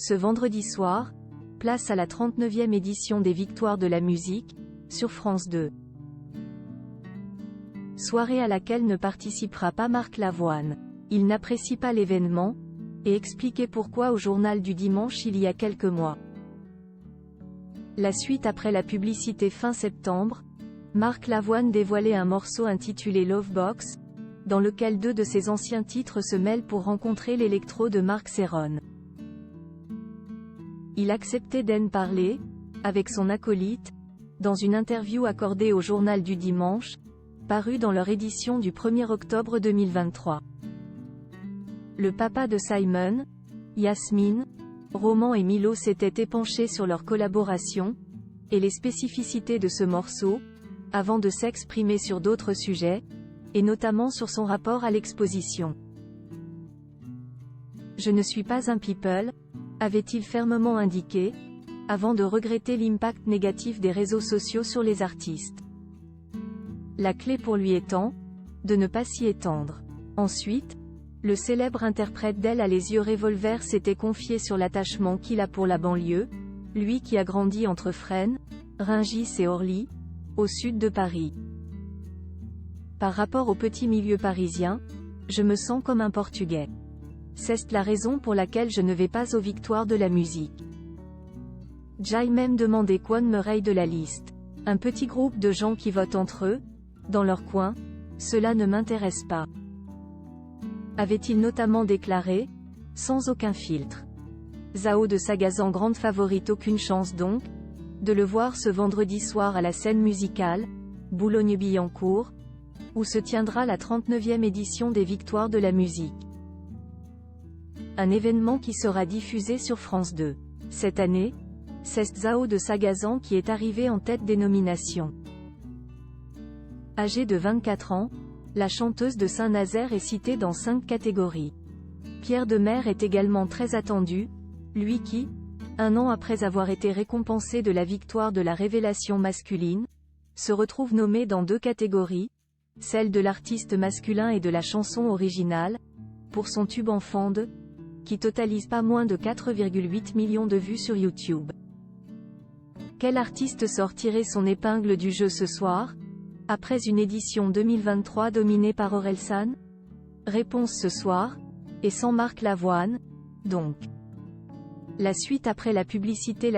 Ce vendredi soir, place à la 39e édition des Victoires de la musique, sur France 2. Soirée à laquelle ne participera pas Marc Lavoine. Il n'apprécie pas l'événement, et expliquait pourquoi au journal du dimanche il y a quelques mois. La suite après la publicité fin septembre, Marc Lavoine dévoilait un morceau intitulé Lovebox, dans lequel deux de ses anciens titres se mêlent pour rencontrer l'électro de Marc Serron. Il acceptait d'en parler, avec son acolyte, dans une interview accordée au journal du dimanche, parue dans leur édition du 1er octobre 2023. Le papa de Simon, Yasmine, Roman et Milo s'étaient épanchés sur leur collaboration, et les spécificités de ce morceau, avant de s'exprimer sur d'autres sujets, et notamment sur son rapport à l'exposition. Je ne suis pas un people, avait-il fermement indiqué, avant de regretter l'impact négatif des réseaux sociaux sur les artistes. La clé pour lui étant, de ne pas s'y étendre. Ensuite, le célèbre interprète d'Elle a les yeux revolver s'était confié sur l'attachement qu'il a pour la banlieue, lui qui a grandi entre Fresnes, Rungis et Orly, au sud de Paris. Par rapport au petit milieu parisien, je me sens comme un Portugais. C'est la raison pour laquelle je ne vais pas aux Victoires de la musique. J'ai même demandé qu'on me raye de la liste. Un petit groupe de gens qui votent entre eux, dans leur coin, cela ne m'intéresse pas. Avait-il notamment déclaré, sans aucun filtre. Zao de Sagazan grande favorite, aucune chance donc, de le voir ce vendredi soir à la scène musicale, Boulogne-Billancourt, où se tiendra la 39e édition des Victoires de la musique. Un événement qui sera diffusé sur France 2. Cette année, c'est Zao de Sagazan qui est arrivé en tête des nominations. Âgée de 24 ans, la chanteuse de Saint-Nazaire est citée dans 5 catégories. Pierre Demers est également très attendu, lui qui, un an après avoir été récompensé de la victoire de la révélation masculine, se retrouve nommé dans 2 catégories, celle de l'artiste masculin et de la chanson originale, pour son tube Enfant de, qui totalise pas moins de 4,8 millions de vues sur YouTube. Quel artiste sort tirer son épingle du jeu ce soir, après une édition 2023 dominée par Orelsan? Réponse ce soir, et sans Marc Lavoine, donc. La suite après la publicité.